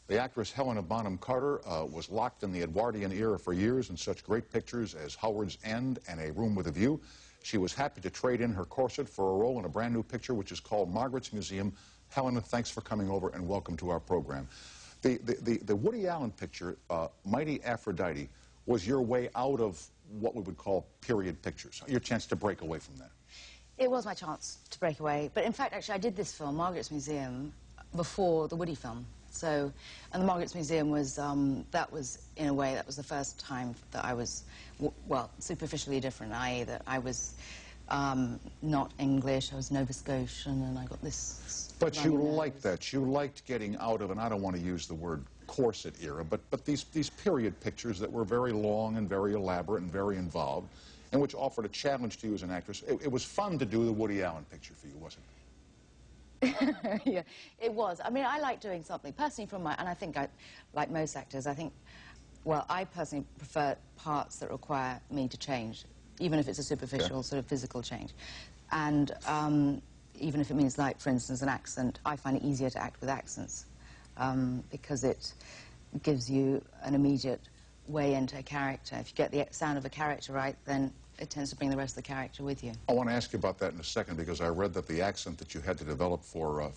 The actress Helena Bonham Carter was locked in the Edwardian era for years in such great pictures as Howard's End and A Room with a View. She was happy to trade in her corset for a role in a brand new picture which is called Margaret's Museum. Helena, thanks for coming over and welcome to our program. The Woody Allen picture, Mighty Aphrodite, was your way out of what we would call period pictures, your chance to break away from that. It was my chance to break away. But in fact, actually, I did this film, Margaret's Museum, before the Woody film. So, and the Margaret's Museum was, that was, in a way, that was the first time that I was, well, superficially different, i.e. that I was not English, I was Nova Scotian, and I got this... But you liked that. You liked getting out of, and I don't want to use the word corset era, but these period pictures that were very long and very elaborate and very involved, and which offered a challenge to you as an actress. It was fun to do the Woody Allen picture for you, wasn't it? Yeah, it was. I mean, I like doing something personally from my, and I think like most actors, I think, well, I personally prefer parts that require me to change, even if it's a superficial sort of physical change. And even if it means, like, for instance, an accent, I find it easier to act with accents because it gives you an immediate way into a character. If you get the sound of a character right, then it tends to bring the rest of the character with you. I want to ask you about that in a second, because I read that the accent that you had to develop for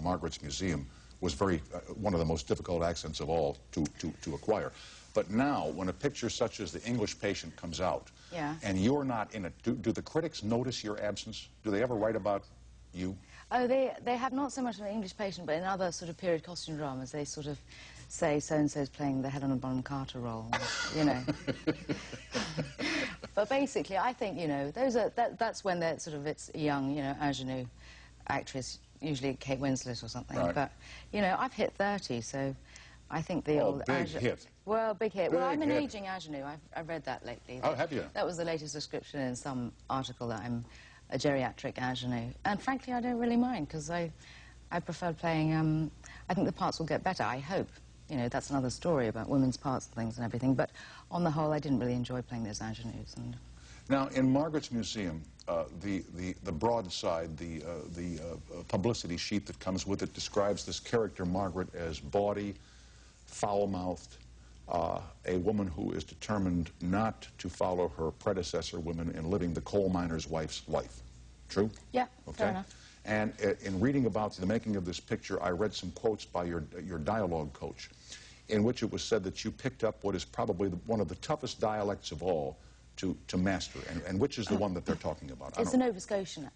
Margaret's Museum was one of the most difficult accents of all to acquire. But now, when a picture such as The English Patient comes out, and you're not in it, do the critics notice your absence? Do they ever write about you? Oh, they have not so much in The English Patient, but in other sort of period costume dramas, they sort of say so-and-so's playing the Helena Bonham Carter role, you know. But basically, I think, you know, that's when they're sort of, it's a young, you know, ingenue actress, usually Kate Winslet or something. Right. But, you know, I've hit 30, so I think the old... big hit. Well, big hit. Well, I'm an aging ingenue. I've read that lately. Oh, have you? That was the latest description in some article, that I'm a geriatric ingenue. And frankly, I don't really mind, because I prefer playing... I think the parts will get better, I hope. You know, that's another story about women's parts and things and everything. But on the whole, I didn't really enjoy playing those ingenues. And now, in Margaret's Museum, the broadside, the publicity sheet that comes with it describes this character, Margaret, as bawdy, foul-mouthed, a woman who is determined not to follow her predecessor women in living the coal miner's wife's life. True? Yeah, fair enough. And in reading about the making of this picture, I read some quotes by your dialogue coach, in which it was said that you picked up what is probably one of the toughest dialects of all to master, and which is the one that they're talking about? It's a Nova Scotian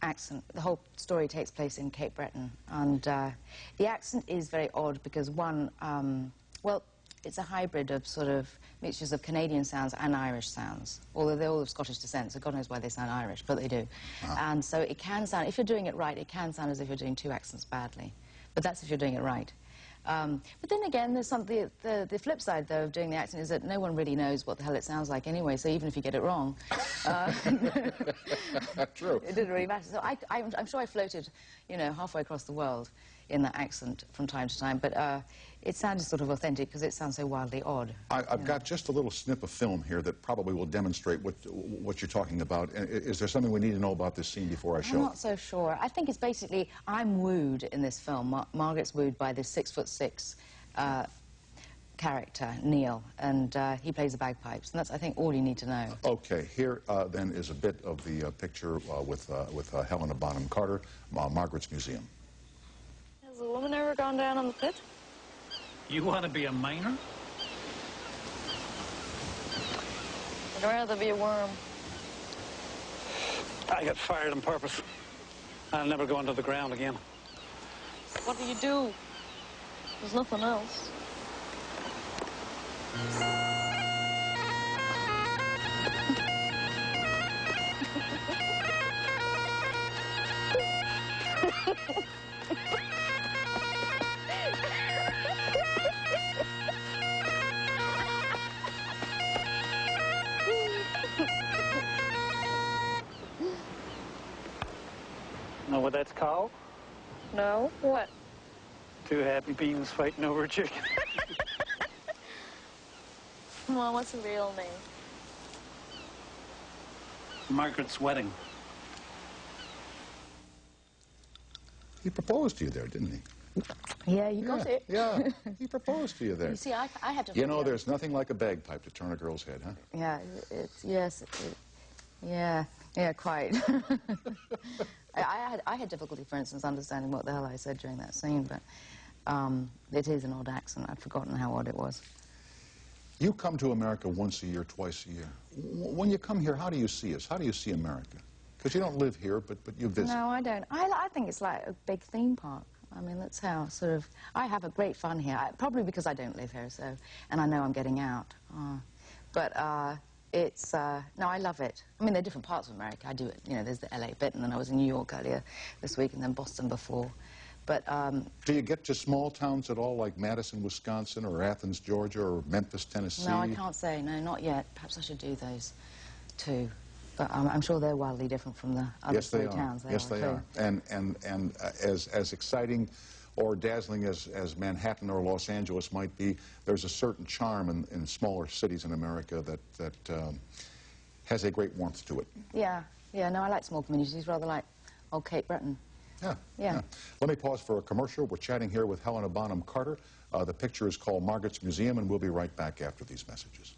accent. The whole story takes place in Cape Breton, and the accent is very odd because one, well, it's a hybrid of sort of mixtures of Canadian sounds and Irish sounds, although they're all of Scottish descent, so God knows why they sound Irish, but they do. And so it can sound, if you're doing it right, it can sound as if you're doing two accents badly. But that's if you're doing it right. But then again, there's something, the flip side, though, of doing the accent is that no one really knows what the hell it sounds like anyway, so even if you get it wrong... True. It didn't really matter. So I'm sure I floated, you know, halfway across the world in that accent from time to time, but it sounded sort of authentic because it sounds so wildly odd. I've got just a little snip of film here that probably will demonstrate what you're talking about. Is there something we need to know about this scene before I show it? I'm not so sure. I think it's basically, I'm wooed in this film. Margaret's wooed by this 6'6" character, Neil, and he plays the bagpipes, and that's, I think, all you need to know. Okay, here then is a bit of the picture with Helena Bonham Carter, Margaret's Museum. Has a woman ever gone down on the pit? You want to be a miner? I'd rather be a worm. I got fired on purpose. I'll never go under the ground again. What do you do? There's nothing else. Know what that's called? No? What? Two happy beans fighting over a chicken. Well, what's the real name? Margaret's wedding. He proposed to you there, didn't he? Yeah, you got it. Yeah, he proposed to you there. You see, I had to... You know, there's nothing like a bagpipe to turn a girl's head, huh? Yeah, yes, yeah, quite. I had difficulty, for instance, understanding what the hell I said during that scene, but it is an odd accent. I'd forgotten how odd it was. You come to America once a year, twice a year. When you come here, how do you see us? How do you see America? Because you don't live here, but you visit. No, I don't. I think it's like a big theme park. I mean, that's how sort of... I have a great fun here, probably because I don't live here, so... And I know I'm getting out. But it's... no, I love it. I mean, there are different parts of America. I do it. You know, there's the LA bit, and then I was in New York earlier this week, and then Boston before. But... do you get to small towns at all, like Madison, Wisconsin, or Athens, Georgia, or Memphis, Tennessee? No, I can't say. No, not yet. Perhaps I should do those, too. But I'm sure they're wildly different from the other three towns. Yes, they are. And as exciting or dazzling as Manhattan or Los Angeles might be, there's a certain charm in smaller cities in America that has a great warmth to it. Yeah, no, I like small communities, rather like old Cape Breton. Yeah. Let me pause for a commercial. We're chatting here with Helena Bonham Carter. The picture is called Margaret's Museum, and we'll be right back after these messages.